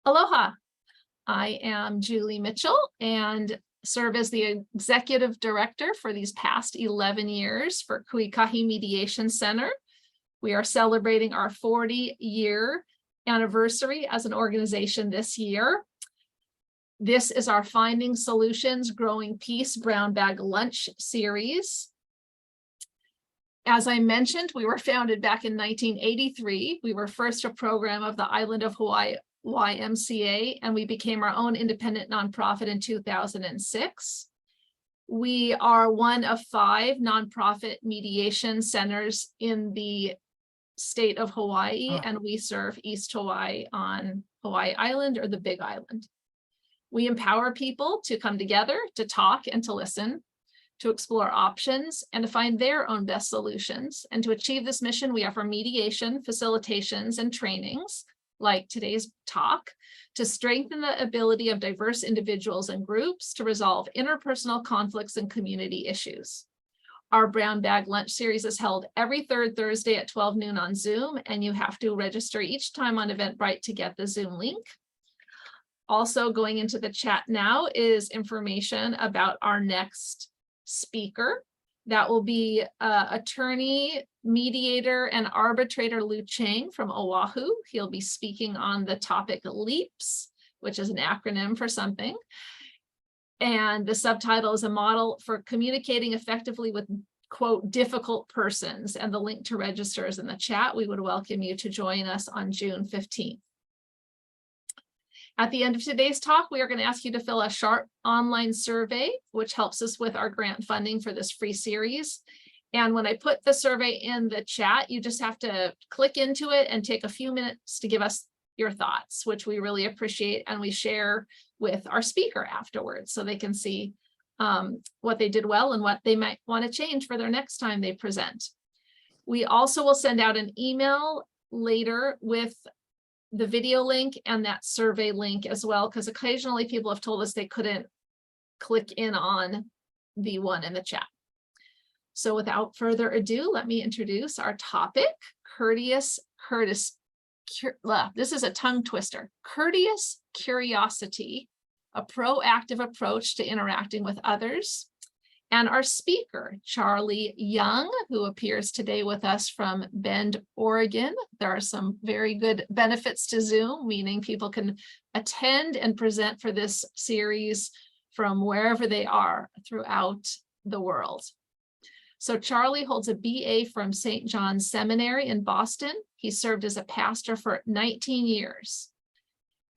Aloha, I am Julie Mitchell and serve as the executive director for these past 11 years for Ikahi Mediation Center. We are celebrating our 40-year anniversary as an organization this year. This is our Finding Solutions, Growing Peace Brown Bag Lunch series. As I mentioned, we were founded back in 1983. We were first a program of the island of Hawaii YMCA, and we became our own independent nonprofit in 2006. We are one of 5 nonprofit mediation centers in the state of Hawaii, and we serve East Hawaii on Hawaii Island or the Big Island. We empower people to come together, to talk and to listen, to explore options and to find their own best solutions. And to achieve this mission, we offer mediation, facilitations, and trainings like today's talk, to strengthen the ability of diverse individuals and groups to resolve interpersonal conflicts and community issues. Our Brown Bag Lunch series is held every third Thursday at 12 noon on Zoom, and you have to register each time on Eventbrite to get the Zoom link. Also going into the chat now is information about our next speaker. That will be attorney, mediator, and arbitrator Liu Chang from Oahu. He'll be speaking on the topic LEAPS, which is an acronym for something. And the subtitle is a model for communicating effectively with, quote, difficult persons. And the link to register is in the chat. We would welcome you to join us on June 15th. At the end of today's talk, we are going to ask you to fill a short online survey, which helps us with our grant funding for this free series. And when I put the survey in the chat, you just have to click into it and take a few minutes to give us your thoughts, which we really appreciate. And we share with our speaker afterwards so they can see what they did well and what they might want to change for their next time they present. We also will send out an email later with the video link and that survey link as well, because occasionally people have told us they couldn't click in on the one in the chat. So without further ado, let me introduce our topic, this is a tongue twister, Courteous Curiosity, a proactive approach to interacting with others. And our speaker, Charlie Young, who appears today with us from Bend, Oregon. There are some very good benefits to Zoom, meaning people can attend and present for this series from wherever they are throughout the world. So Charlie holds a BA from St. John's Seminary in Boston. He served as a pastor for 19 years.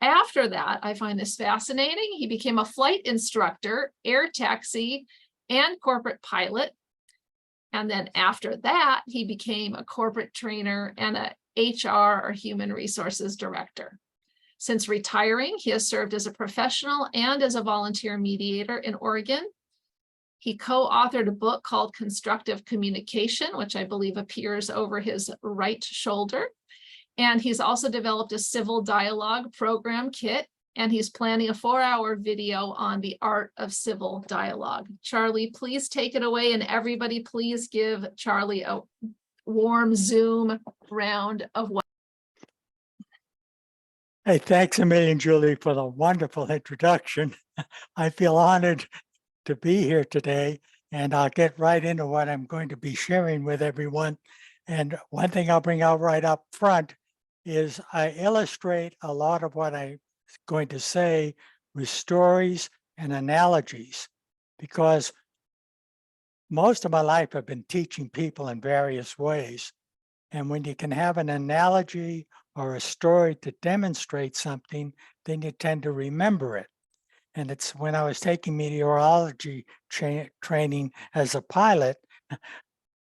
After that, I find this fascinating. He became a flight instructor, air taxi, and corporate pilot. And then after that, he became a corporate trainer and a HR or human resources director. Since retiring, he has served as a professional and as a volunteer mediator in Oregon. He co-authored a book called Constructive Communication, which I believe appears over his right shoulder. And he's also developed a civil dialogue program kit, and he's planning a 4-hour video on the art of civil dialogue. Charlie, please take it away, and everybody please give Charlie a warm Zoom round of welcome. Hey, thanks a million, Julie, for the wonderful introduction. I feel honored to be here today, and I'll get right into what I'm going to be sharing with everyone. And one thing I'll bring out right up front is I illustrate a lot of what I'm going to say with stories and analogies, because most of my life I've been teaching people in various ways. And when you can have an analogy or a story to demonstrate something, then you tend to remember it. And it's when I was taking meteorology training as a pilot,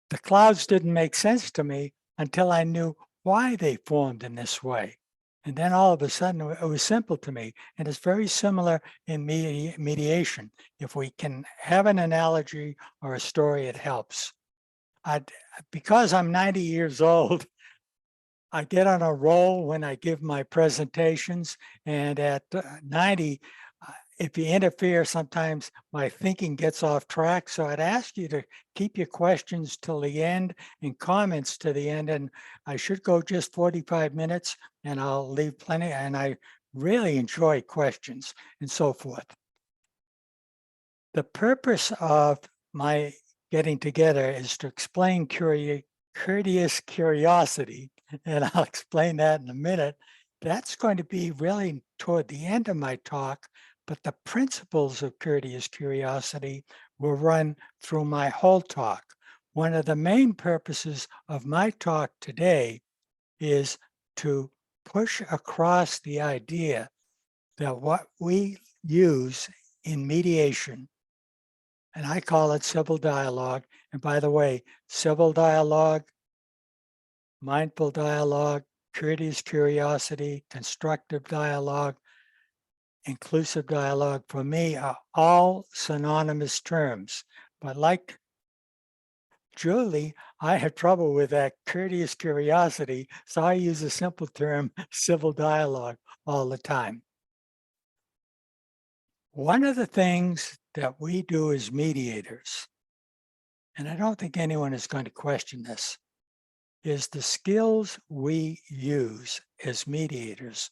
the clouds didn't make sense to me until I knew why they formed in this way. And then all of a sudden it was simple to me. And it's very similar in mediation. If we can have an analogy or a story, it helps. Because I'm 90 years old, I get on a roll when I give my presentations. And at 90, if you interfere, sometimes my thinking gets off track. So I'd ask you to keep your questions till the end and comments to the end. And I should go just 45 minutes and I'll leave plenty. And I really enjoy questions and so forth. The purpose of my getting together is to explain courteous curiosity, and I'll explain that in a minute. That's going to be really toward the end of my talk, but the principles of courteous curiosity will run through my whole talk. One of the main purposes of my talk today is to push across the idea that what we use in mediation, and I call it civil dialogue. And by the way, civil dialogue, mindful dialogue, courteous curiosity, constructive dialogue, inclusive dialogue, for me are all synonymous terms. But like Julie, I had trouble with that courteous curiosity, so I use a simple term, civil dialogue, all the time. One of the things that we do as mediators, and I don't think anyone is going to question this, is the skills we use as mediators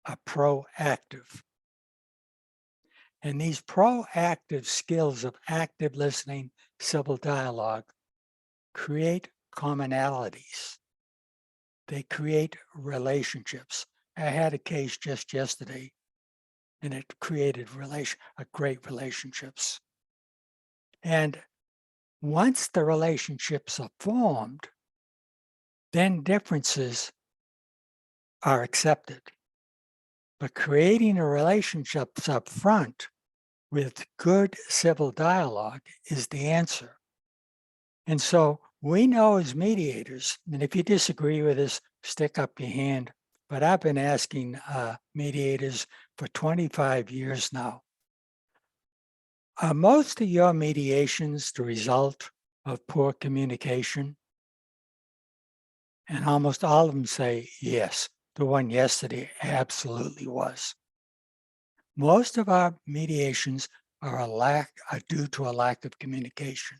are proactive. And these proactive skills of active listening, civil dialogue, create commonalities. They create relationships. I had a case just yesterday, and it created great relationships. And once the relationships are formed, then differences are accepted. But creating a relationships up front with good civil dialogue is the answer. And so we know as mediators, and if you disagree with us, stick up your hand. But I've been asking mediators for 25 years now. Are most of your mediations the result of poor communication? And almost all of them say yes. The one yesterday absolutely was. Most of our mediations are due to a lack of communication.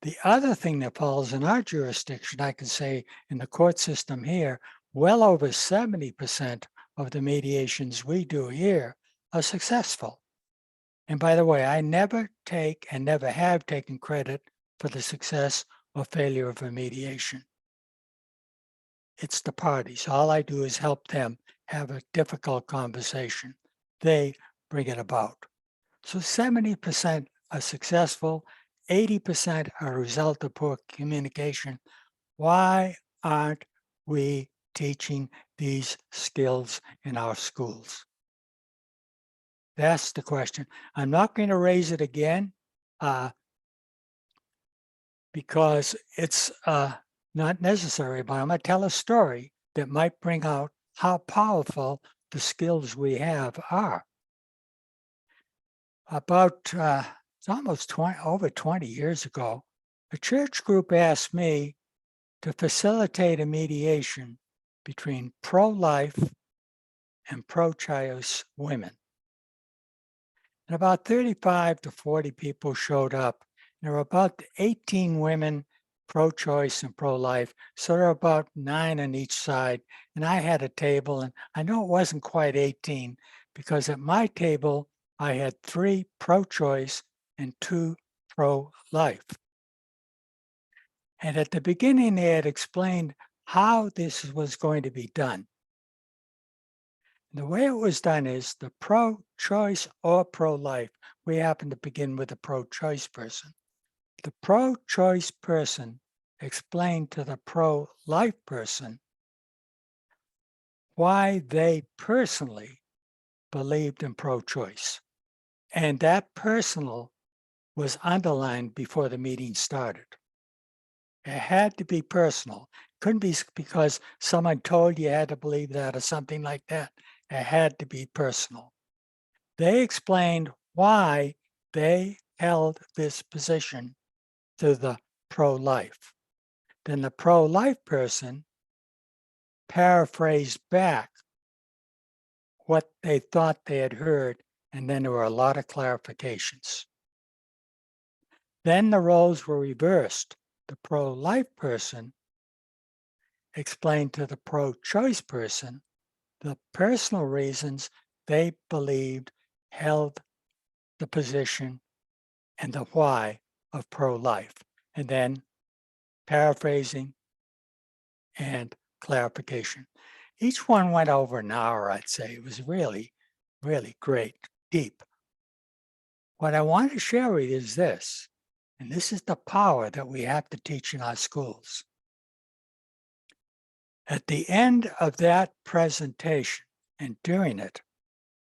The other thing that falls in our jurisdiction, I can say in the court system here, well over 70% of the mediations we do here are successful. And by the way, I never take and never have taken credit for the success or failure of a mediation. It's the parties. All I do is help them have a difficult conversation. They bring it about. So 70% are successful, 80% are a result of poor communication. Why aren't we teaching these skills in our schools? That's the question. I'm not going to raise it again because it's not necessary, but I'm going to tell a story that might bring out how powerful the skills we have are. It's almost over 20 years ago, a church group asked me to facilitate a mediation between pro-life and pro-choice women. And about 35 to 40 people showed up. There were about 18 women pro-choice and pro-life, so there were about 9 on each side. And I had a table, and I know it wasn't quite 18 because at my table, I had 3 pro-choice and 2 pro-life. And at the beginning, they had explained how this was going to be done. The way it was done is the pro-choice or pro-life. We happen to begin with the pro-choice person. The pro-choice person explained to the pro-life person why they personally believed in pro-choice. And that personal was underlined before the meeting started. It had to be personal. Couldn't be because someone told you had to believe that or something like that. It had to be personal. They explained why they held this position to the pro-life. Then the pro-life person paraphrased back what they thought they had heard, and then there were a lot of clarifications. Then the roles were reversed. The pro-life person explained to the pro-choice person The personal reasons they believed held the position and the why of pro-life. And then paraphrasing and clarification. Each one went over an hour, I'd say. It was really, really great, deep. What I want to share with you is this, and this is the power that we have to teach in our schools. At the end of that presentation and during it,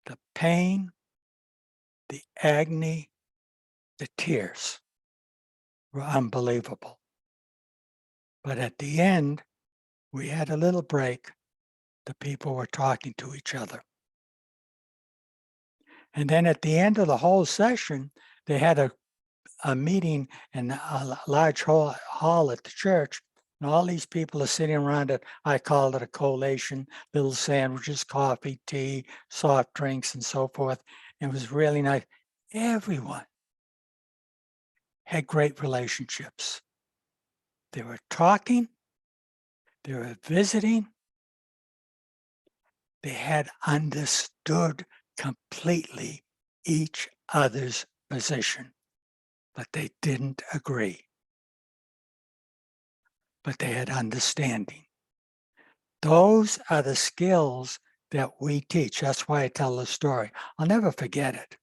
the pain, the agony, the tears were unbelievable. But at the end, we had a little break. The people were talking to each other. And then at the end of the whole session, they had a meeting in a large hall at the church. And all these people are sitting around it. I called it a collation, little sandwiches, coffee, tea, soft drinks, and so forth. It was really nice. Everyone had great relationships. They were talking, they were visiting, they had understood completely each other's position, but they didn't agree. But they had understanding. Those are the skills that we teach. That's why I tell the story. I'll never forget it.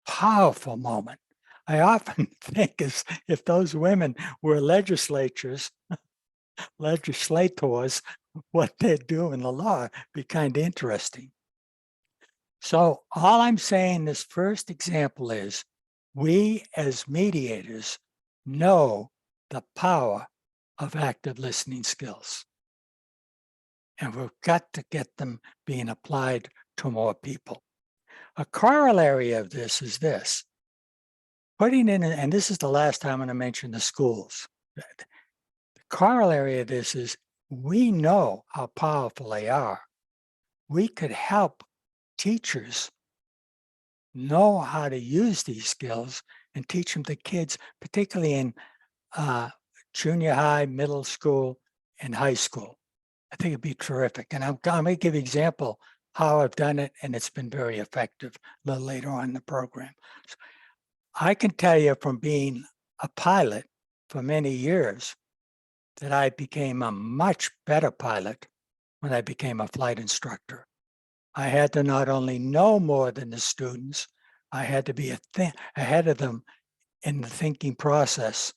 Powerful moment. I often think as if those women were legislators, what they do in the law be kind of interesting. So all I'm saying this first example is we as mediators know the power of active listening skills. And we've got to get them being applied to more people. A corollary of this is this. Putting in, and this is the last time I'm going to mention the schools. The corollary of this is we know how powerful they are. We could help teachers know how to use these skills and teach them to kids, particularly in junior high, middle school, and high school. I think it'd be terrific. And I'm going to give you an example how I've done it, and it's been very effective a little later on in the program. So I can tell you from being a pilot for many years that I became a much better pilot when I became a flight instructor. I had to not only know more than the students, I had to be ahead of them in the thinking process,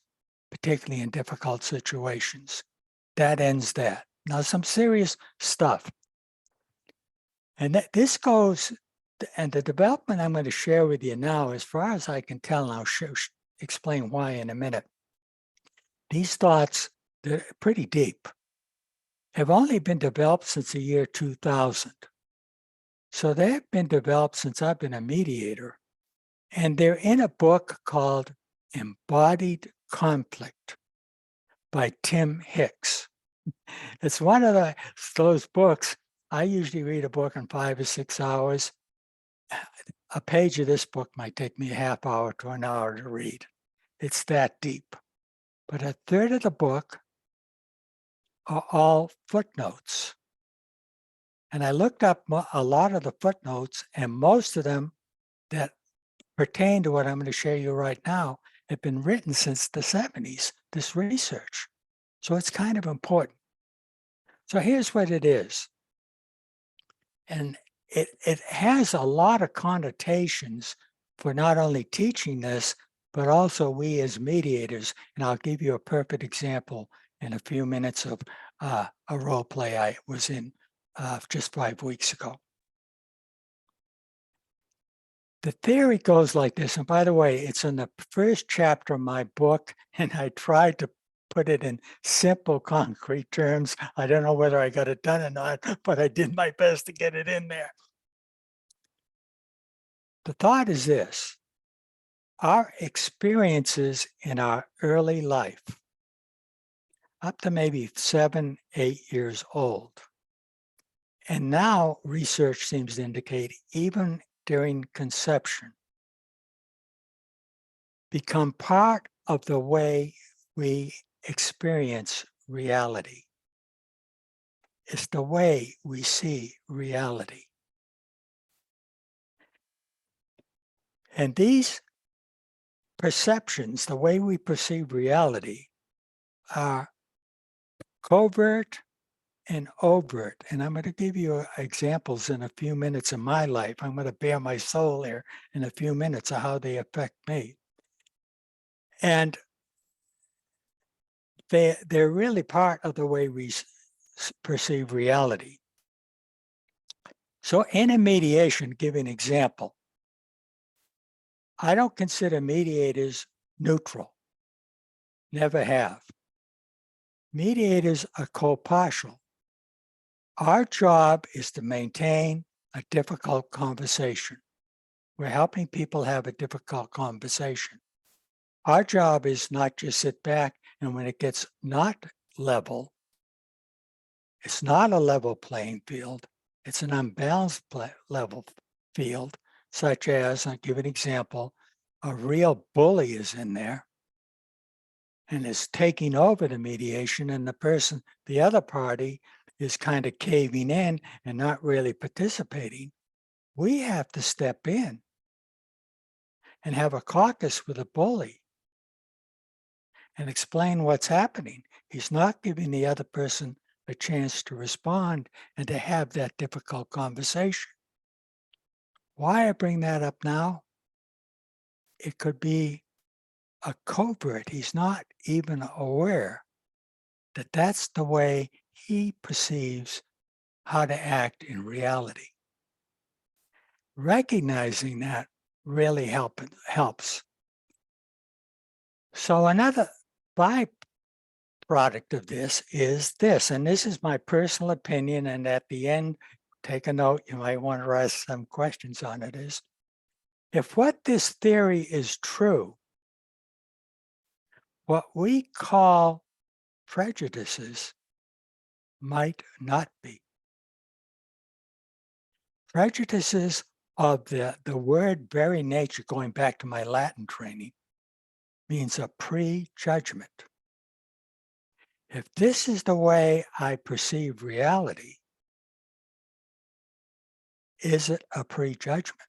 particularly in difficult situations. That ends that. Now, some serious stuff. And this goes, and the development I'm going to share with you now, as far as I can tell, and I'll explain why in a minute. These thoughts, they're pretty deep, have only been developed since the year 2000. So they have been developed since I've been a mediator. And they're in a book called Embodied Conflict by Tim Hicks. It's one of those books. I usually read a book in 5 or 6 hours. A page of this book might take me a half hour to an hour to read. It's that deep. But a third of the book are all footnotes. And I looked up a lot of the footnotes, and most of them that pertain to what I'm going to share you right now have been written since the 70s, this research. So it's kind of important. So here's what it is. And it has a lot of connotations for not only teaching this, but also we as mediators. And I'll give you a perfect example in a few minutes of a role play I was in just 5 weeks ago. The theory goes like this. And by the way, it's in the first chapter of my book, and I tried to put it in simple, concrete terms. I don't know whether I got it done or not, but I did my best to get it in there. The thought is this: our experiences in our early life, up to maybe 7, 8 years old, and now research seems to indicate even during conception, become part of the way we experience reality. is the way we see reality. And these perceptions, the way we perceive reality, are covert and overt. And I'm going to give you examples in a few minutes of my life. I'm going to bare my soul here in a few minutes of how they affect me. And they're really part of the way we perceive reality. So in a mediation, give an example. I don't consider mediators neutral. Never have. Mediators are co-partial. Our job is to maintain a difficult conversation. We're helping people have a difficult conversation. Our job is not just sit back and when it gets not level, it's not a level playing field, it's an unbalanced level field, such as, I'll give an example, a real bully is in there and is taking over the mediation, and the other party is kind of caving in and not really participating. We have to step in and have a caucus with a bully and explain what's happening. He's not giving the other person a chance to respond and to have that difficult conversation. Why I bring that up now? It could be a covert. He's not even aware that that's the way he perceives how to act in reality. Recognizing that really helps. So another byproduct of this is this, and this is my personal opinion, and at the end, take a note, you might want to ask some questions on it, is if what this theory is true, what we call prejudices might not be. Prejudices of the word very nature, going back to my Latin training, means a prejudgment. If this is the way I perceive reality, is it a prejudgment?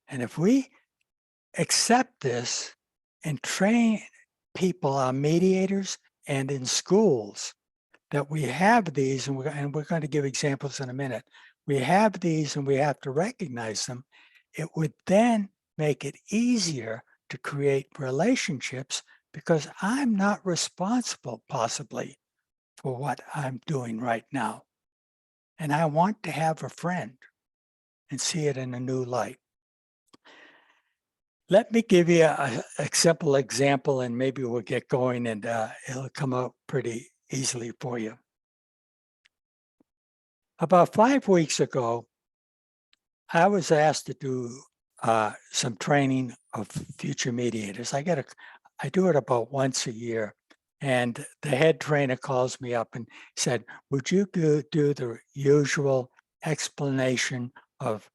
And if we accept this and train people, our mediators, and in schools, that we have these, and we're going to give examples in a minute, we have these and we have to recognize them, it would then make it easier to create relationships because I'm not responsible possibly for what I'm doing right now. And I want to have a friend and see it in a new light. Let me give you a simple example and maybe we'll get going and it'll come out pretty easily for you. About 5 weeks ago, I was asked to do some training of future mediators. I do it about once a year, and the head trainer calls me up and said, would you do the usual explanation of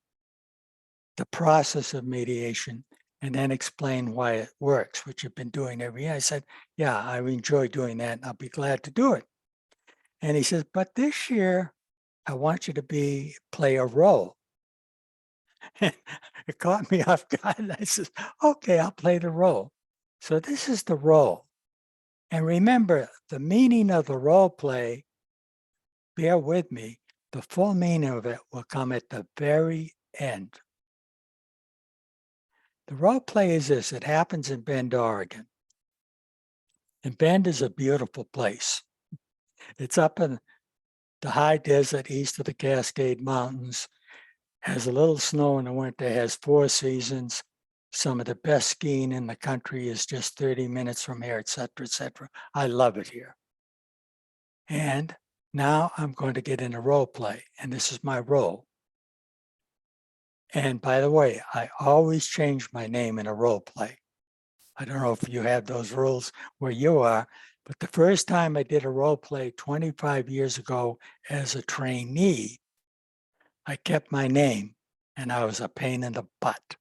the process of mediation and then explain why it works, which you've been doing every year? I said, yeah, I enjoy doing that and I'll be glad to do it. And he says, but this year, I want you to play a role. It caught me off guard. And I said, okay, I'll play the role. So this is the role. And remember, the meaning of the role play, bear with me, the full meaning of it will come at the very end. The role play is this. It happens in Bend, Oregon. And Bend is a beautiful place. It's up in the high desert east of the Cascade Mountains. Has a little snow in the winter, has 4 seasons. Some of the best skiing in the country is just 30 minutes from here, et cetera, et cetera. I love it here. And now I'm going to get in a role play, and this is my role. And by the way, I always change my name in a role play. I don't know if you have those rules where you are, but the first time I did a role play 25 years ago as a trainee, I kept my name and I was a pain in the butt.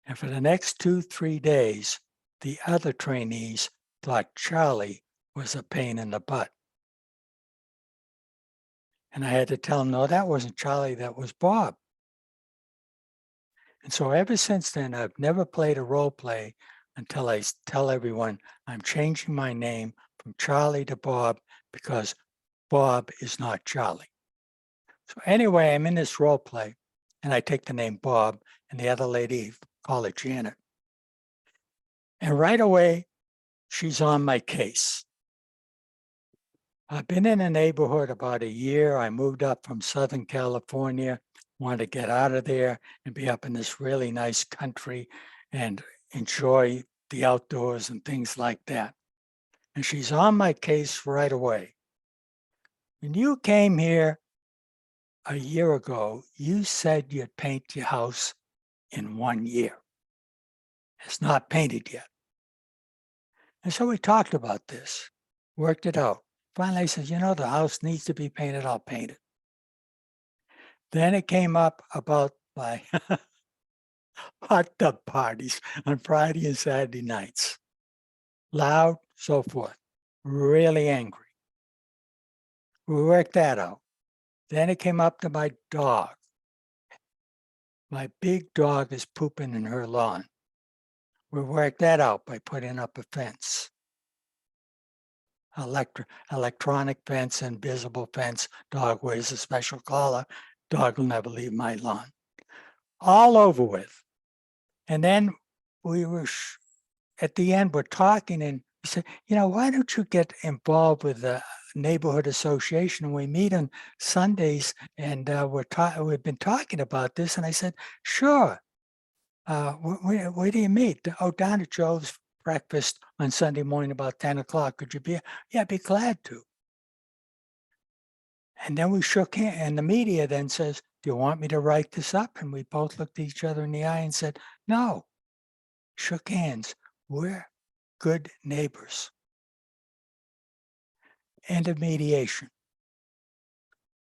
And for the next 2-3 days, the other trainees thought Charlie was a pain in the butt. And I had to tell him, no, that wasn't Charlie, that was Bob. And so ever since then, I've never played a role play until I tell everyone I'm changing my name from Charlie to Bob because Bob is not Charlie. So anyway, I'm in this role play and I take the name Bob and the other lady, call it Janet. And right away, she's on my case. I've been in the neighborhood about a year. I moved up from Southern California, wanted to get out of there and be up in this really nice country and enjoy the outdoors and things like that. And she's on my case right away. When you came here a year ago, you said you'd paint your house in 1 year. It's not painted yet. And so we talked about this, worked it out. Finally, I said, the house needs to be painted. I'll paint it. Then it came up about my hot tub parties on Friday and Saturday nights. Loud, so forth. Really angry. We worked that out. Then it came up to my dog. My big dog is pooping in her lawn. We worked that out by putting up a fence. Electronic fence, invisible fence. Dog wears a special collar. Dog will never leave my lawn. All over with. And then we were, at the end, we're talking and we said, why don't you get involved with the neighborhood association? We meet on Sundays and we've been talking about this. And I said, sure. Where do you meet? Oh, down at Joe's breakfast on Sunday morning about 10 o'clock. Could you be? Yeah, I'd be glad to. And then we shook hands and the media then says, do you want me to write this up? And we both looked at each other in the eye and said, no. Shook hands. We're good neighbors. End of mediation.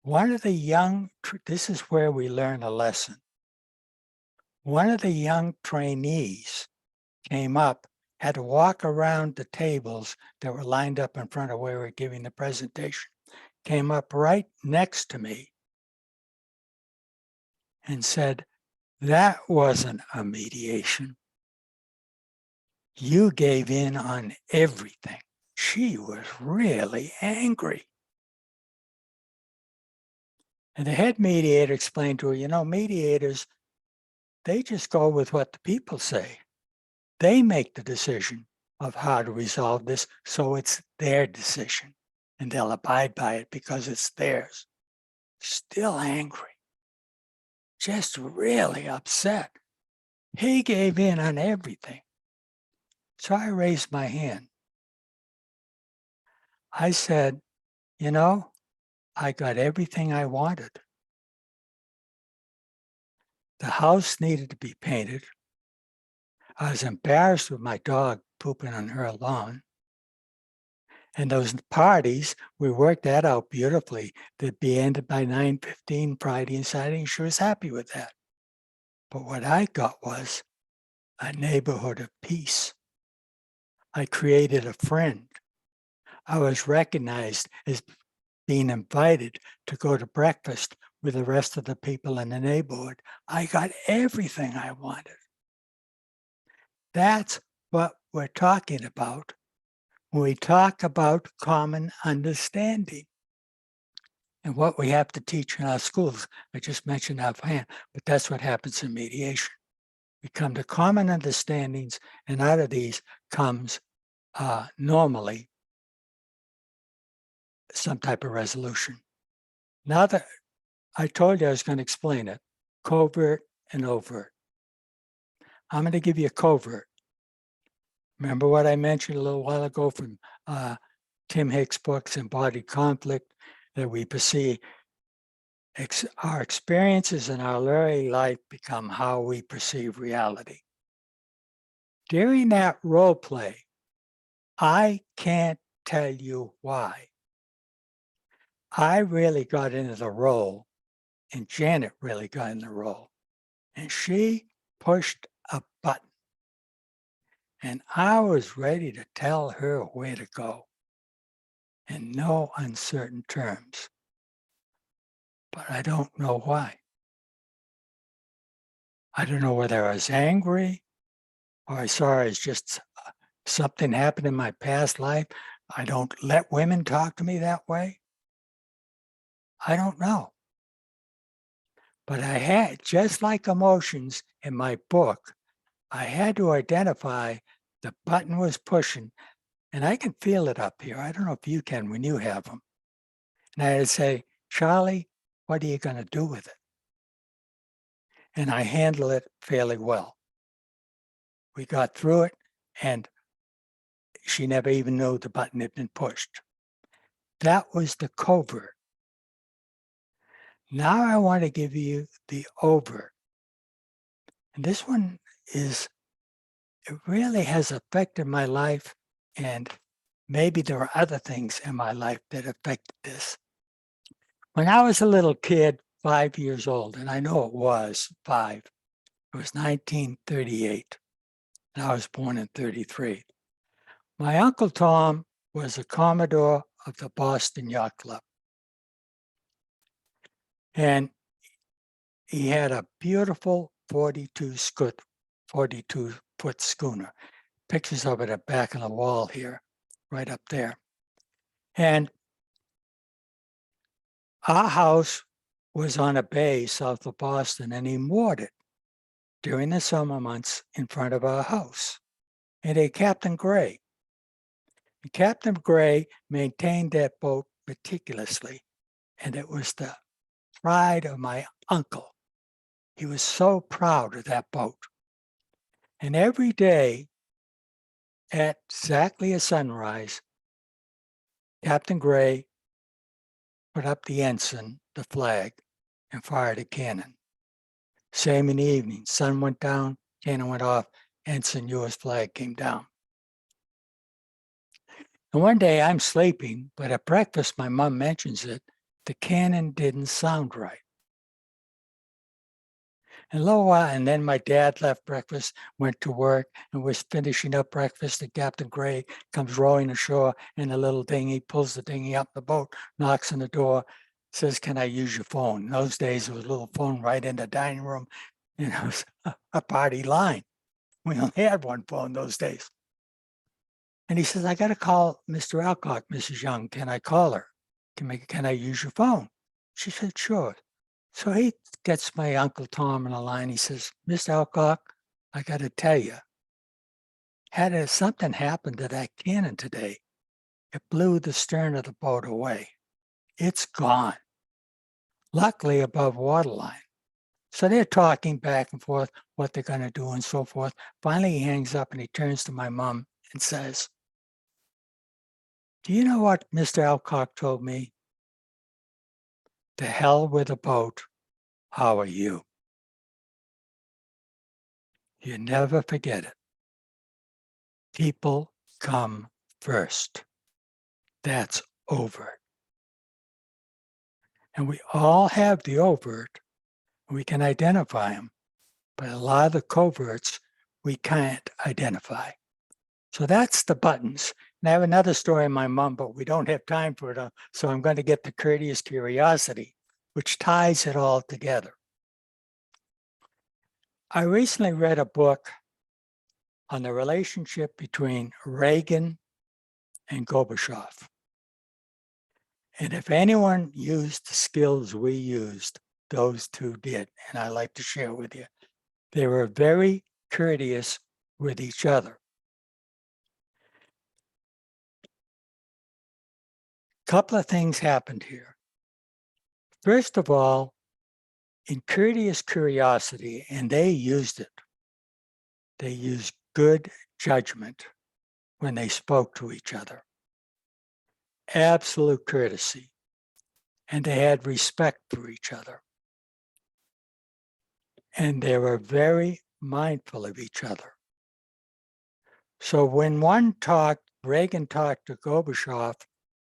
One of the young, this is where we learn a lesson. One of the young trainees came up, had to walk around the tables that were lined up in front of where we were giving the presentation, came up right next to me and said, that wasn't a mediation. You gave in on everything. She was really angry. And the head mediator explained to her, mediators, they just go with what the people say. They make the decision of how to resolve this, so it's their decision. And they'll abide by it because it's theirs. Still angry. Just really upset. He gave in on everything. So I raised my hand. I said, I got everything I wanted. The house needed to be painted. I was embarrassed with my dog pooping on her lawn. And those parties, we worked that out beautifully. They'd be ended by 9:15 Friday and Saturday, and she was happy with that. But what I got was a neighborhood of peace. I created a friend. I was recognized as being invited to go to breakfast with the rest of the people in the neighborhood. I got everything I wanted. That's what we're talking about when we talk about common understanding and what we have to teach in our schools. I just mentioned offhand, but that's what happens in mediation. We come to common understandings, and out of these comes normally some type of resolution. Now that I told you I was going to explain it, covert and overt. I'm going to give you a covert. Remember what I mentioned a little while ago from Tim Hicks' books, Embodied Conflict, that we perceive our experiences in our early life become how we perceive reality. During that role play, I can't tell you why. I really got into the role, and Janet really got in the role, and she pushed a button, and I was ready to tell her where to go. in no uncertain terms. But I don't know why. I don't know whether I was angry or I saw it as just something happened in my past life. I don't let women talk to me that way. I don't know. But I had, just like emotions in my book, I had to identify the button was pushing, and I can feel it up here. I don't know if you can when you have them. And I had to say, Charlie, what are you going to do with it? And I handle it fairly well. We got through it, and she never even knew the button had been pushed. That was the covert. Now I want to give you the overt. And this one it really has affected my life, and maybe there are other things in my life that affected this. When I was a little kid, 5 years old, and I know it was 5, it was 1938, and I was born in 33. My Uncle Tom was a Commodore of the Boston Yacht Club. And he had a beautiful 42-foot schooner. Pictures of it are back on the wall here, right up there. And our house was on a bay south of Boston, and he moored it during the summer months in front of our house. And a Captain Gray. And Captain Gray maintained that boat meticulously, and it was the pride of my uncle. He was so proud of that boat. And every day at exactly sunrise, Captain Gray put up the ensign, the flag, and fired a cannon. Same in the evening. Sun went down, cannon went off, ensign U.S. flag came down. And one day I'm sleeping, but at breakfast my mom mentions it. The cannon didn't sound right. And a little while, and then my dad left breakfast, went to work, and was finishing up breakfast. And Captain Gray comes rowing ashore in a little dinghy, pulls the dinghy up the boat, knocks on the door, says, "Can I use your phone?" In those days, there was a little phone right in the dining room. You know, it was a party line. We only had one phone those days. And he says, "I got to call Mr. Alcock, Mrs. Young. Can I call her? Can I use your phone?" She said, "Sure." So he gets my Uncle Tom on the line. He says, "Mr. Alcock, I got to tell you, had something happened to that cannon today, it blew the stern of the boat away. It's gone. Luckily above waterline." So they're talking back and forth what they're going to do and so forth. Finally, he hangs up and he turns to my mom and says, "Do you know what Mr. Alcock told me? To hell with the boat. How are you?" You never forget it. People come first. That's overt. And we all have the overt. We can identify them. But a lot of the coverts we can't identify. So that's the buttons. And I have another story on my mom, but we don't have time for it. So I'm going to get to Courteous Curiosity, which ties it all together. I recently read a book on the relationship between Reagan and Gorbachev. And if anyone used the skills we used, those two did. And I like to share with you. They were very courteous with each other. Couple of things happened here. First of all, in Courteous Curiosity, and they used it, they used good judgment when they spoke to each other. Absolute courtesy. And they had respect for each other. And they were very mindful of each other. So when Reagan talked to Gorbachev,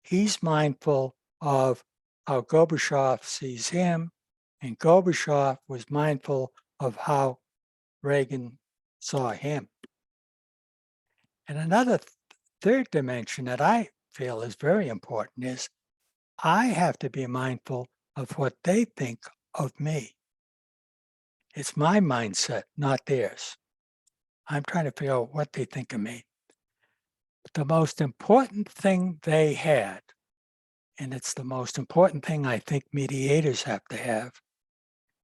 he's mindful of how Gorbachev sees him, and Gorbachev was mindful of how Reagan saw him. And another third dimension that I feel is very important is I have to be mindful of what they think of me. It's my mindset, not theirs. I'm trying to figure out what they think of me. But the most important thing they had, and it's the most important thing I think mediators have to have,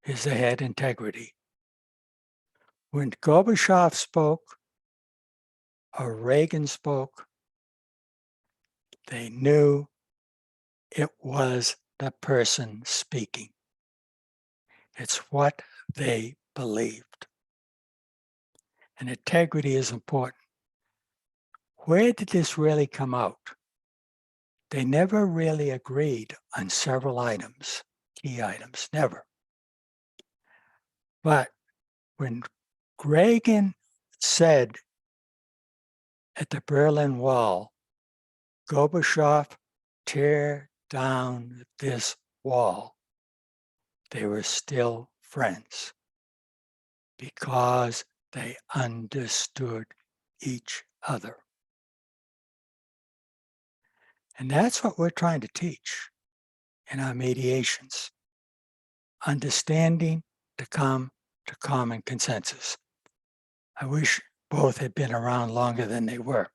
is they had integrity. When Gorbachev spoke or Reagan spoke, they knew it was the person speaking. It's what they believed. And integrity is important. Where did this really come out? They never really agreed on several items, key items, never. But when Reagan said at the Berlin Wall, Gorbachev, tear down this wall, they were still friends because they understood each other. And that's what we're trying to teach in our mediations. Understanding to come to common consensus. I wish both had been around longer than they were.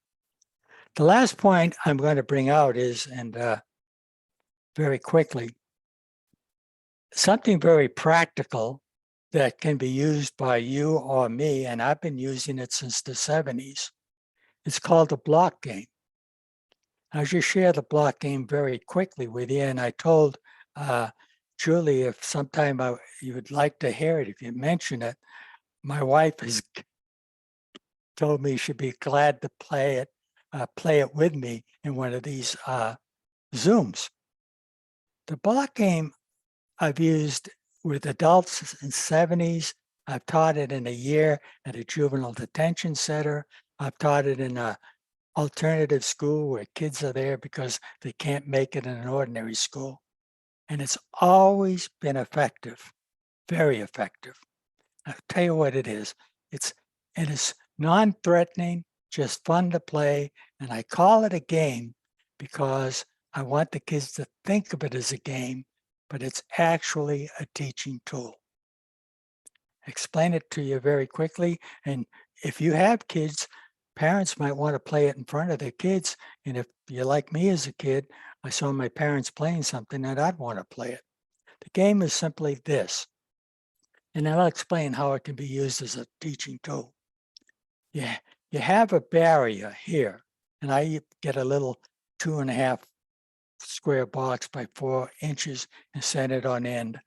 The last point I'm going to bring out is, and very quickly, something very practical that can be used by you or me, and I've been using it since the 70s. It's called the block game. I'll just share the block game very quickly with you, and I told Julie if sometime you would like to hear it, if you mention it. My wife has told me she'd be glad to play it with me in one of these Zooms. The block game I've used with adults in 70s. I've taught it in a year at a juvenile detention center. I've taught it in a alternative school where kids are there because they can't make it in an ordinary school. And it's always been effective, very effective. I'll tell you what it is. It is non-threatening, just fun to play. And I call it a game because I want the kids to think of it as a game, but it's actually a teaching tool. Explain it to you very quickly. And if you have kids, parents might want to play it in front of their kids. And if you're like me as a kid, I saw my parents playing something and I'd want to play it. The game is simply this. And I'll explain how it can be used as a teaching tool. Yeah, you have a barrier here, and I get a little 2.5 square box by 4 inches and set it on end.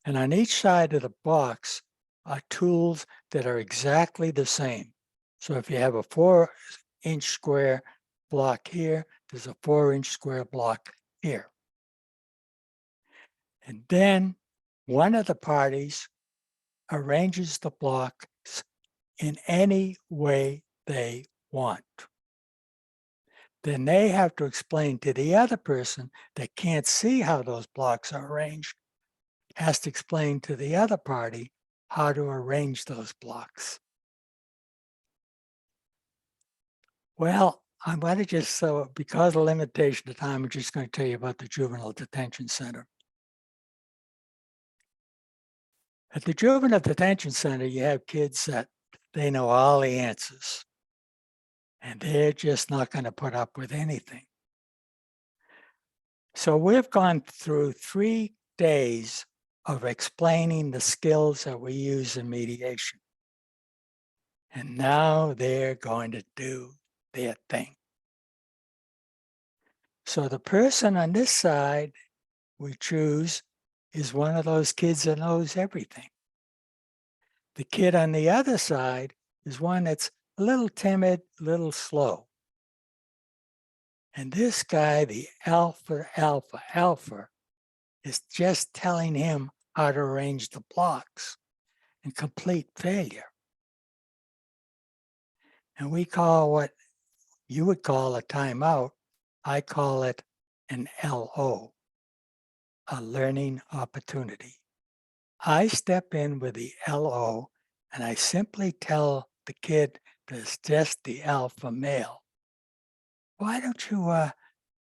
And on each side of the box are tools that are exactly the same. So if you have a 4-inch square block here, there's a 4-inch square block here. And then one of the parties arranges the blocks in any way they want. Then they have to explain to the other person that can't see how those blocks are arranged, has to explain to the other party how to arrange those blocks. Well, I'm going to just, because of limitation of time, I'm just going to tell you about the Juvenile Detention Center. At the Juvenile Detention Center, you have kids that they know all the answers, and they're just not going to put up with anything. So we've gone through 3 days of explaining the skills that we use in mediation. And now they're going to do their thing. So the person on this side we choose is one of those kids that knows everything. The kid on the other side is one that's a little timid, a little slow. And this guy, the alpha, is just telling him how to arrange the blocks in complete failure. And we call what you would call a timeout, I call it an LO, a learning opportunity. I step in with the LO and I simply tell the kid that's just the alpha male, why don't you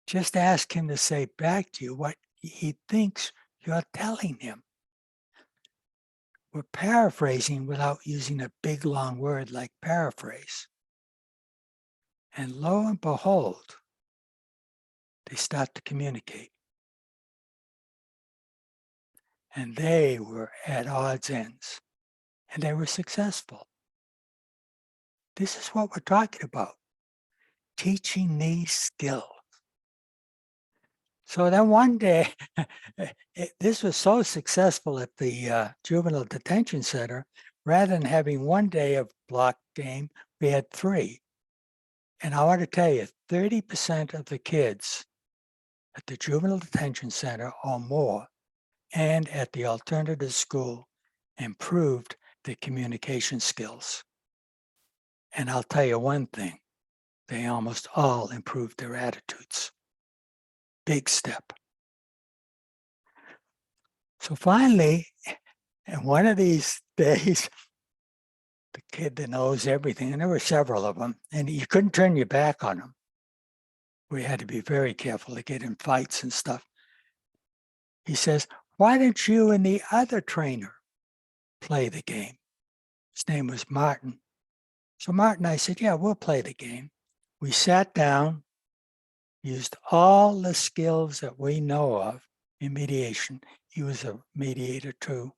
just ask him to say back to you what he thinks you're telling him. We're paraphrasing without using a big long word like paraphrase. And lo and behold, they start to communicate. And they were at odds ends, and they were successful. This is what we're talking about, teaching these skills. So then one day, this was so successful at the Juvenile Detention Center, rather than having one day of block game, we had 3. And I want to tell you, 30% of the kids at the Juvenile Detention Center or more and at the alternative school improved their communication skills. And I'll tell you one thing, they almost all improved their attitudes. Big step. So finally, and one of these days, the kid that knows everything, and there were several of them, and you couldn't turn your back on them. We had to be very careful to get in fights and stuff. He says, why don't you and the other trainer play the game? His name was Martin. So Martin, I said, yeah, we'll play the game. We sat down, used all the skills that we know of in mediation. He was a mediator too.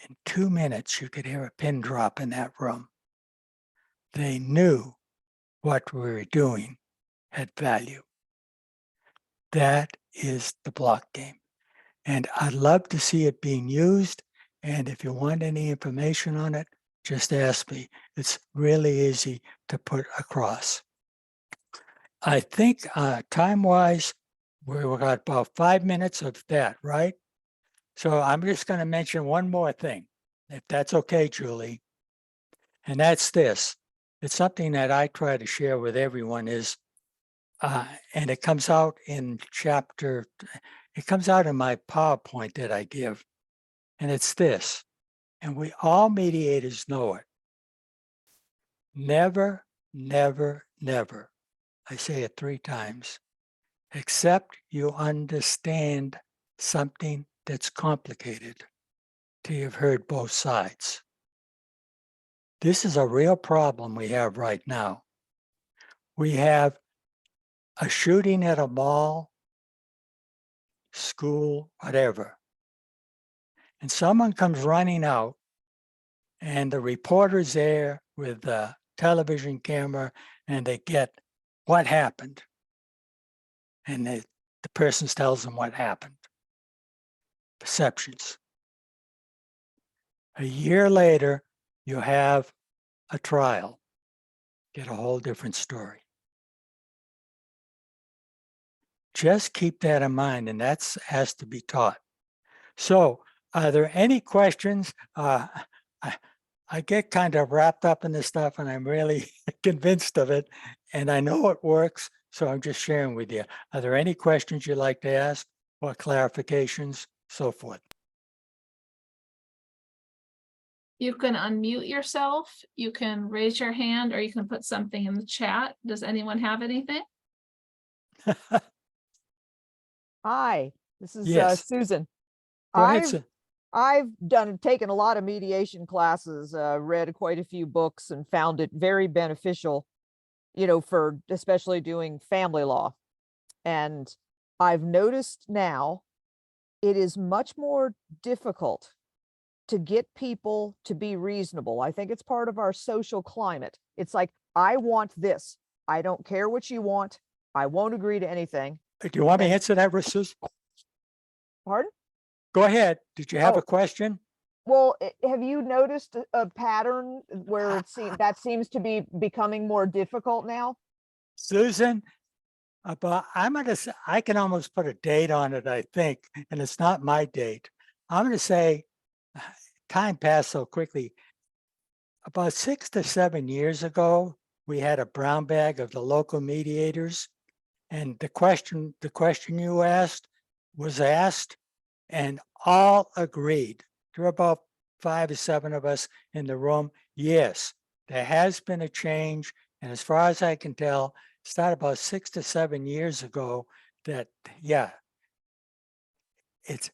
In 2 minutes, you could hear a pin drop in that room. They knew what we were doing had value. That is the block game. And I'd love to see it being used. And if you want any information on it, just ask me. It's really easy to put across. I think time-wise, we've got about 5 minutes of that, right? So I'm just going to mention one more thing, if that's okay, Julie. And that's this. It's something that I try to share with everyone is, and it comes out in it comes out in my PowerPoint that I give. And it's this, and we all mediators know it. Never, never, never, I say it 3 times, except you understand something that's complicated till you've heard both sides. This is a real problem we have right now. We have a shooting at a mall, school, whatever. And someone comes running out and the reporter's there with the television camera and they get what happened. And the person tells them what happened. Perceptions. A year later, you have a trial. Get a whole different story. Just keep that in mind, and that has to be taught. So, are there any questions? I get kind of wrapped up in this stuff, and I'm really convinced of it, and I know it works, so I'm just sharing with you. Are there any questions you'd like to ask or clarifications, so forth? You can unmute yourself, you can raise your hand, or you can put something in the chat. Does anyone have anything? Hi, this is Yes. Susan. Go ahead, Sue. I've taken a lot of mediation classes, read quite a few books and found it very beneficial, for especially doing family law. And I've noticed now it is much more difficult to get people to be reasonable. I think it's part of our social climate. It's like, I want this. I don't care what you want. I won't agree to anything. Do you want me to answer that, Susan? Pardon? Go ahead. Did you have a Oh. question? Well, have you noticed a pattern where that seems to be becoming more difficult now? Susan, but I can almost put a date on it, I think, and it's not my date. I'm going to say time passed so quickly. About 6 to 7 years ago, we had a brown bag of the local mediators, and the question you asked was asked, and all agreed. There were about 5 or 7 of us in the room. Yes, there has been a change, and as far as I can tell, started about 6 to 7 years ago that, yeah, it's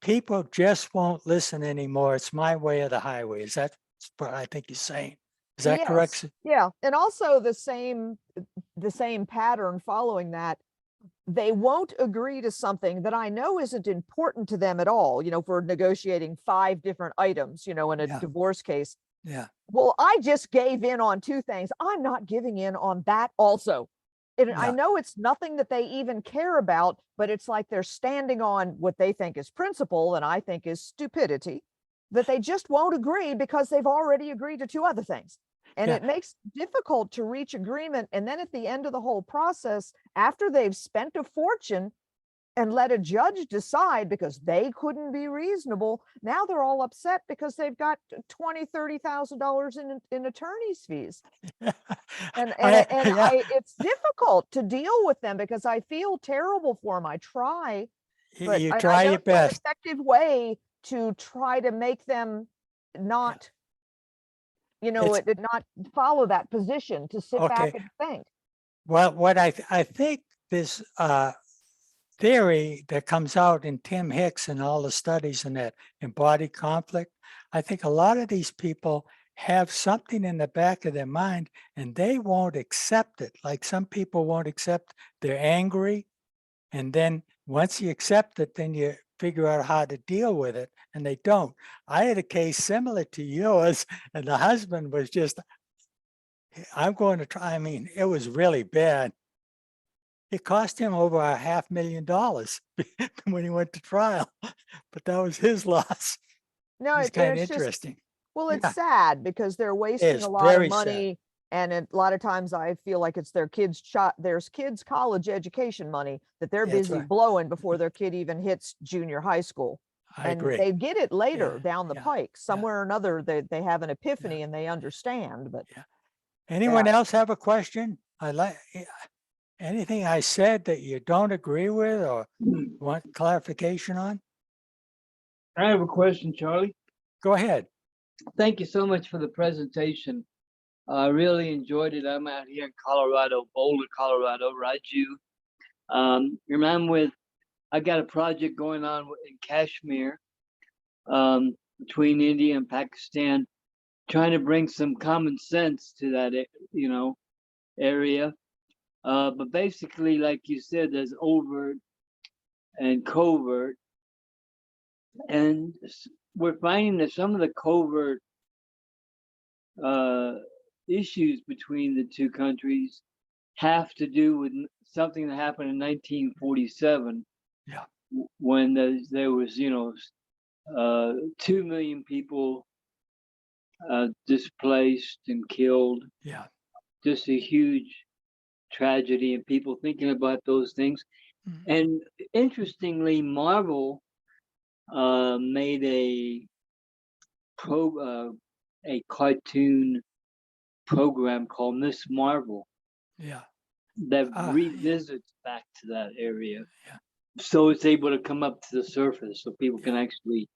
people just won't listen anymore. It's my way or the highway. Is that what I think you're saying? Is that correct? Yes, yeah, and also the same pattern following that. They won't agree to something that I know isn't important to them at all, for negotiating 5 different items, in a Yeah. divorce case. Yeah. Well, I just gave in on 2 things. I'm not giving in on that also. And I Yeah. know it's nothing that they even care about, but it's like they're standing on what they think is principle and I think is stupidity, that they just won't agree because they've already agreed to 2 other things. And Yeah. it makes it difficult to reach agreement. And then at the end of the whole process, after they've spent a fortune and let a judge decide because they couldn't be reasonable, now they're all upset because they've got $20,000-$30,000 in attorney's fees. And yeah, it's difficult to deal with them because I feel terrible for them. I try, but you I try your don't know an best. effective way to try to make them not, It's not follow that position, to sit back okay. and think. Well, what I think this theory that comes out in Tim Hicks and all the studies in that embodied conflict, I think a lot of these people have something in the back of their mind and they won't accept it. Like some people won't accept they're angry. And then once you accept it, then you figure out how to deal with it, and they don't. I had a case similar to yours, and the husband was just, I'm going to try. I mean, it was really bad. It cost him over $500,000 when he went to trial, but that was his loss. No, It's it, and kind of it's just, interesting. well, it's Yeah, sad because they're wasting it's a lot of very sad. money. And a lot of times I feel like it's their there's kids' college education money that they're Yeah, that's busy right. blowing before their kid even hits junior high school. I And agree. they get it later Yeah, down the yeah, pike, somewhere or another, they have an yeah. epiphany and they understand, but Anyone yeah. else have a question? Anything I said that you don't agree with or want clarification on? I have a question, Charlie. Go ahead. Thank you so much for the presentation. I really enjoyed it. I'm out here in Colorado, Boulder, Colorado, Raju. And I got a project going on in Kashmir, between India and Pakistan, trying to bring some common sense to that, area. But basically, like you said, there's overt and covert. And we're finding that some of the covert issues between the 2 countries have to do with something that happened in 1947. Yeah. When there was 2 million people displaced and killed. Yeah. Just a huge tragedy, and people thinking about those things. Mhm. And interestingly, Marvel made a cartoon program called Miss Marvel Yeah. that Yeah. revisits back to that area. Yeah. So it's able to come up to the surface so people can actually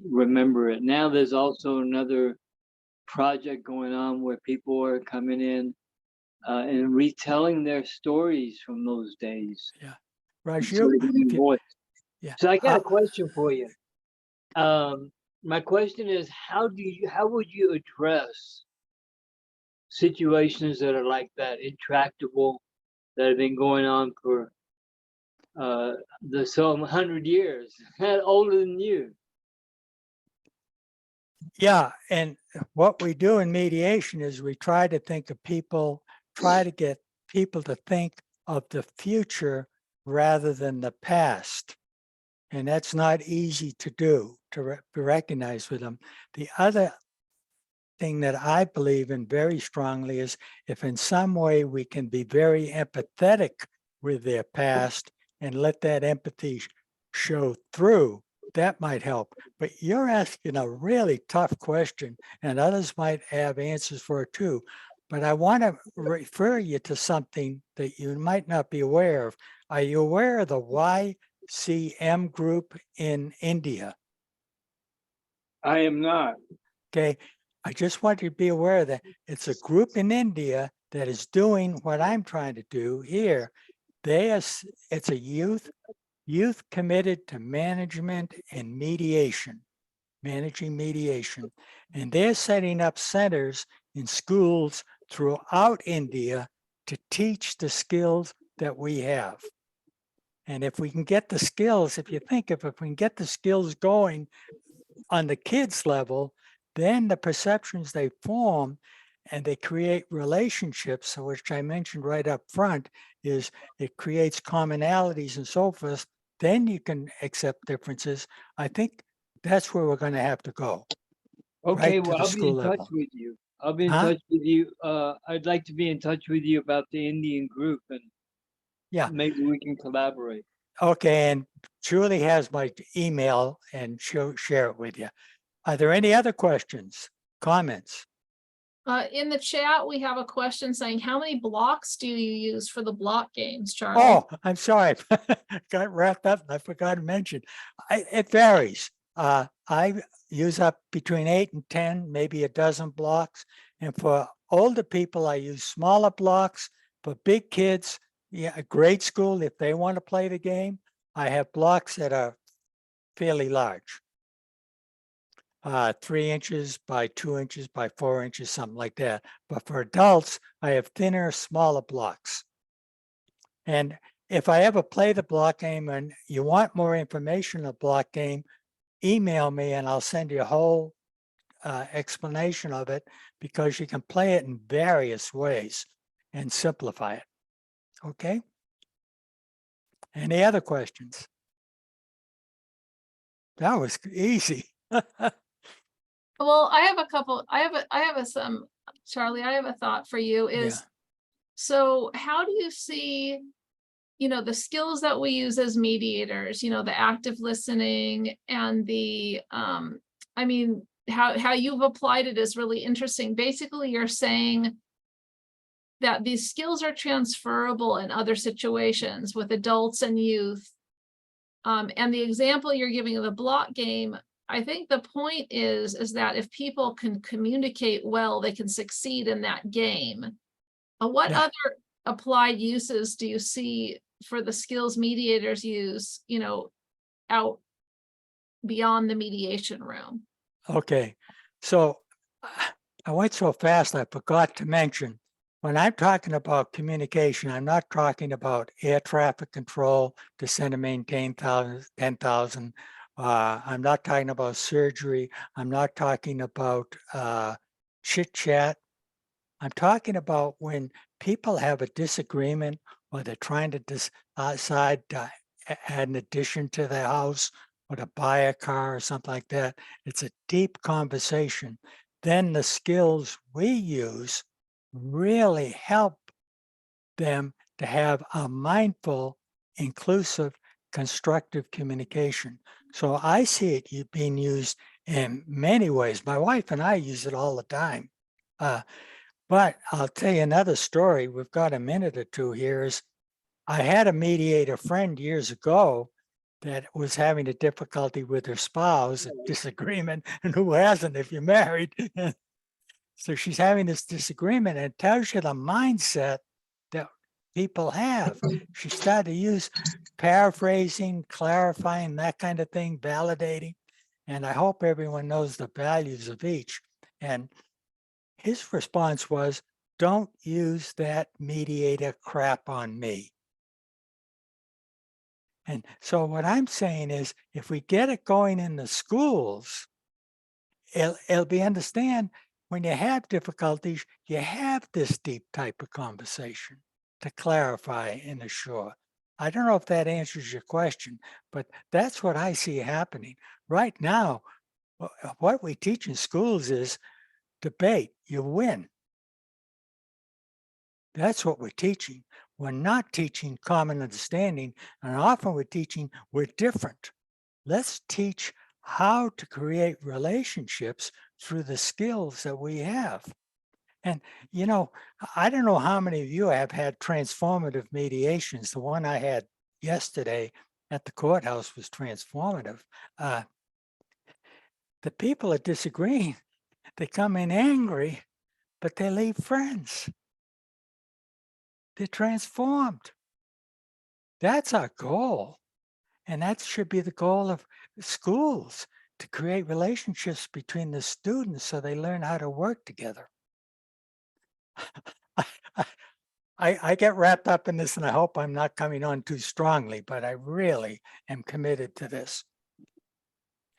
remember it. Now there's also another project going on where people are coming in and retelling their stories from those days. Yeah. So Raju, yeah. I got a question for you. My question is, how would you address situations that are like that, intractable, that have been going on for some 100 years, older than you? Yeah, and what we do in mediation is we try to get people to think of the future rather than the past. And that's not easy to do, to recognize with them. The other thing that I believe in very strongly is if in some way we can be very empathetic with their past and let that empathy show through, that might help. But you're asking a really tough question, and others might have answers for it too. But I want to refer you to something that you might not be aware of. Are you aware of the YCM group in India? I am not. Okay. I just want you to be aware that it's a group in India that is doing what I'm trying to do here. It's a youth committed to management and mediation, managing mediation. And they're setting up centers in schools throughout India to teach the skills that we have. And if we can get the skills, if we can get the skills going on the kids level, then the perceptions they form and they create relationships, which I mentioned right up front, is it creates commonalities and so forth. Then you can accept differences. I think that's where we're going to have to go. Okay, Right to well, the I'll be school in touch level. with you. I'll be in Huh? touch with you. I'd like to be in touch with you about the Indian group, and Yeah. maybe we can collaborate. Okay. And Julie has my email and she'll share it with you. Are there any other questions, comments? In the chat, we have a question saying, how many blocks do you use for the block games, Charlie? Oh, I'm sorry. Got wrapped up. I forgot to mention. It varies. I use up between 8 and 10, maybe a dozen blocks. And for older people, I use smaller blocks. For big kids, yeah, a grade school, if they want to play the game, I have blocks that are fairly large. 3 inches by 2 inches by 4 inches, something like that. But for adults, I have thinner, smaller blocks. And if I ever play the block game and you want more information on the block game, email me and I'll send you a whole explanation of it, because you can play it in various ways and simplify it. Okay. Any other questions? That was easy. Well, I have a couple, some, Charlie, I have a thought for you is, Yeah. so how do you see, the skills that we use as mediators, the active listening and the, I mean, how you've applied it is really interesting. Basically, you're saying that these skills are transferable in other situations with adults and youth. And the example you're giving of the block game, I think the point is that if people can communicate well, they can succeed in that game. What Yeah. other applied uses do you see for the skills mediators use, out beyond the mediation room? Okay. So I went so fast, I forgot to mention, when I'm talking about communication, I'm not talking about air traffic control to send and maintain 10,000. I'm not talking about surgery. I'm not talking about chit chat. I'm talking about when people have a disagreement or they're trying to decide to add an addition to their house or to buy a car or something like that. It's a deep conversation. Then the skills we use really help them to have a mindful, inclusive, constructive communication. So I see it being used in many ways. My wife and I use it all the time. But I'll tell you another story. We've got a minute or two here. Is I had a mediator friend years ago that was having a difficulty with her spouse, a disagreement, and who hasn't if you're married? So she's having this disagreement, and it tells you the mindset that people have. She started to use paraphrasing, clarifying, that kind of thing, validating. And I hope everyone knows the values of each. And his response was, don't use that mediator crap on me. And so what I'm saying is, if we get it going in the schools, it'll be understand when you have difficulties, you have this deep type of conversation to clarify and assure. I don't know if that answers your question, but that's what I see happening. Right now, what we teach in schools is debate, you win. That's what we're teaching. We're not teaching common understanding, and often we're teaching we're different. Let's teach how to create relationships through the skills that we have. And, I don't know how many of you have had transformative mediations. The one I had yesterday at the courthouse was transformative. The people are disagreeing. They come in angry, but they leave friends. they're transformed. That's our goal. And that should be the goal of schools, to create relationships between the students so they learn how to work together. I get wrapped up in this, and I hope I'm not coming on too strongly, but I really am committed to this.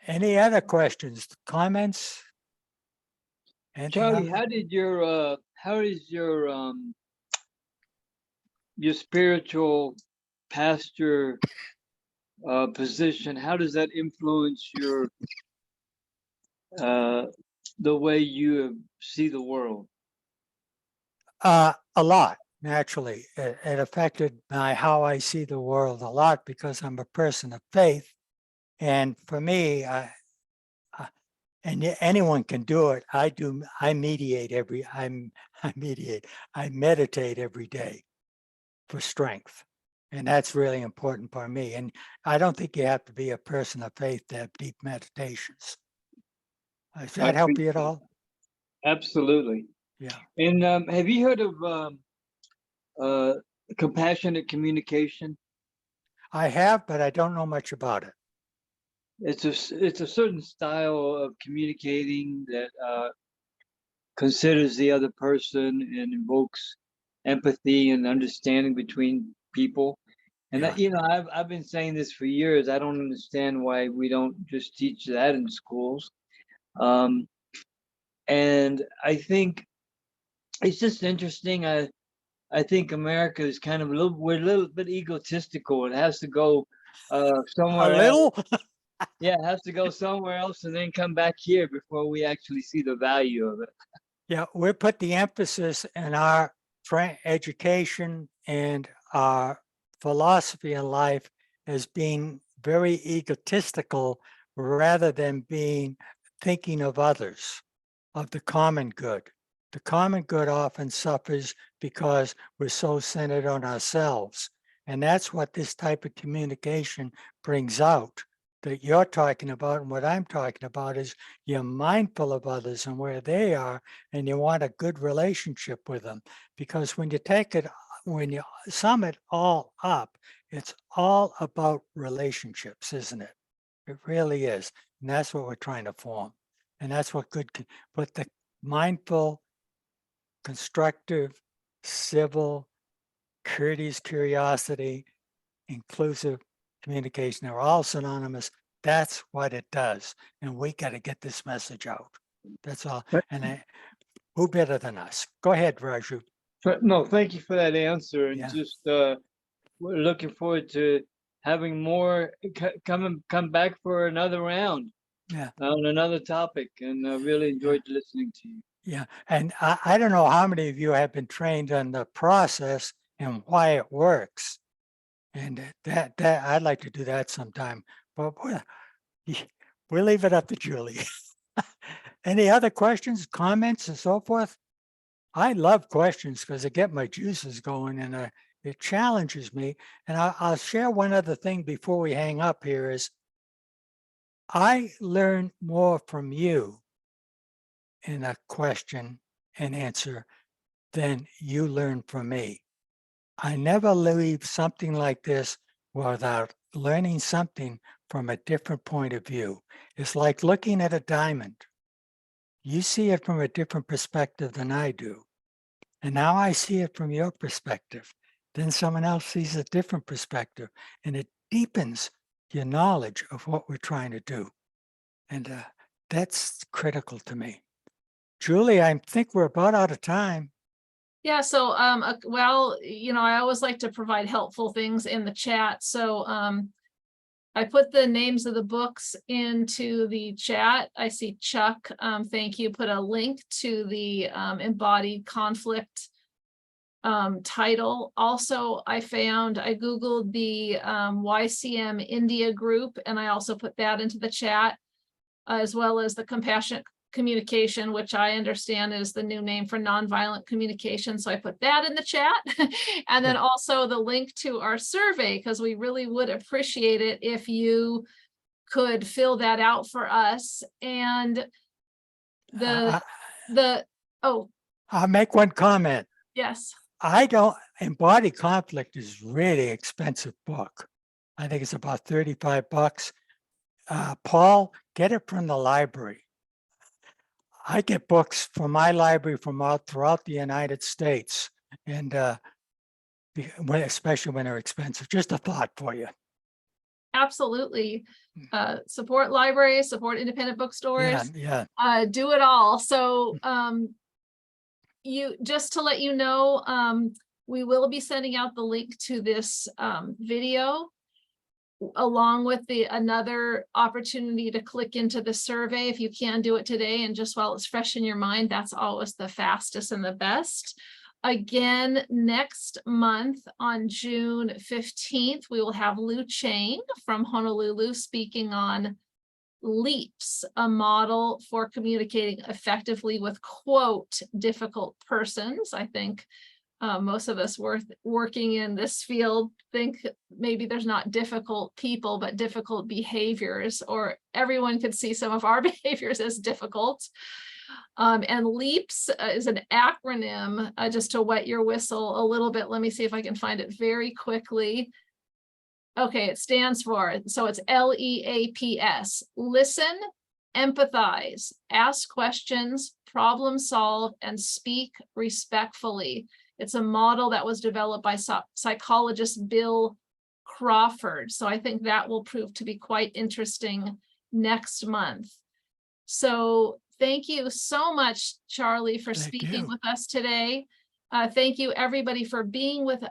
Any other questions, comments? Anything Charlie, else? how is your spiritual pastor position? How does that influence your the way you see the world? A lot, naturally. It affected how I see the world a lot because I'm a person of faith. And for me, and anyone can do it. I meditate I meditate every day for strength. And that's really important for me. And I don't think you have to be a person of faith to have deep meditations. Does I that help you at appreciate all? Absolutely. Yeah. And have you heard of compassionate communication? I have, but I don't know much about it. It's a certain style of communicating that considers the other person and invokes empathy and understanding between people. And Yeah. that, you know, I've been saying this for years. I don't understand why we don't just teach that in schools. And I think it's just interesting. I think America is kind of we're a little bit egotistical. It has to go A somewhere else. little? Yeah, it has to go somewhere else and then come back here before we actually see the value of it. Yeah, we put the emphasis in our education and our philosophy in life as being very egotistical rather than being thinking of others, of the common good. The common good often suffers because we're so centered on ourselves. And that's what this type of communication brings out that you're talking about. And what I'm talking about is you're mindful of others and where they are, and you want a good relationship with them. Because when you sum it all up, it's all about relationships, isn't it? It really is. And that's what we're trying to form. And that's what but the mindful, constructive, civil, courteous curiosity, inclusive communication, they're all synonymous. That's what it does. And we got to get this message out. That's all. But- And who better than us? Go ahead, Raju. No, thank you for that answer. And Yeah. just we're looking forward to having more come back for another round. Yeah. On another topic, and I really enjoyed listening to you. Yeah. And I don't know how many of you have been trained on the process and why it works. And that I'd like to do that sometime, but we'll leave it up to Julie. Any other questions, comments, and so forth? I love questions because they get my juices going, and it challenges me. And I'll share one other thing before we hang up here is I learn more from you in a question and answer than you learn from me. I never leave something like this without learning something from a different point of view. It's like looking at a diamond. You see it from a different perspective than I do. And now I see it from your perspective. Then someone else sees a different perspective, and it deepens your knowledge of what we're trying to do. And that's critical to me. Julie, I think we're about out of time. Yeah, so well, you know, I always like to provide helpful things in the chat. So I put the names of the books into the chat. I see Chuck, thank you, put a link to the embodied conflict title. Also, I Googled the YCM India group, and I also put that into the chat, as well as the compassionate communication, which I understand is the new name for nonviolent communication. So I put that in the chat. And then also the link to our survey, because we really would appreciate it if you could fill that out for us. And I'll oh, make one comment. yes. I don't, Embodied Conflict is really expensive book. I think it's about 35 bucks. Paul, get it from the library. I get books from my library from all throughout the United States, and especially when they're expensive. Just a thought for you. Absolutely. Support libraries, support independent Yeah, bookstores, yeah. do it all. So you, just to let you know, we will be sending out the link to this video along with another opportunity to click into the survey if you can do it today. And just while it's fresh in your mind, that's always the fastest and the best. Again, next month on June 15th, we will have Lou Chang from Honolulu speaking on LEAPS, a model for communicating effectively with, quote, difficult persons. I think most of us working in this field think maybe there's not difficult people, but difficult behaviors, or everyone could see some of our behaviors as difficult. And LEAPS is an acronym, just to wet your whistle a little bit. Let me see if I can find it very quickly. Okay, it stands for, so it's LEAPS, listen, empathize, ask questions, problem solve, and speak respectfully. It's a model that was developed by psychologist Bill Crawford. So I think that will prove to be quite interesting next month. So thank you so much, Charlie, for speaking with us today. Thank you, everybody, for being with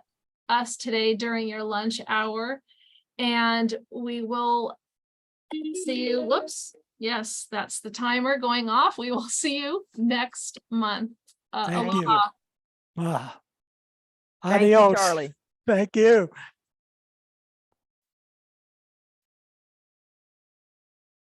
us today during your lunch hour. And we will see you. Whoops. Yes, that's the timer going off. We will see you next month. Thank Aloha. you. Thank you, Adios. Charlie. Thank you.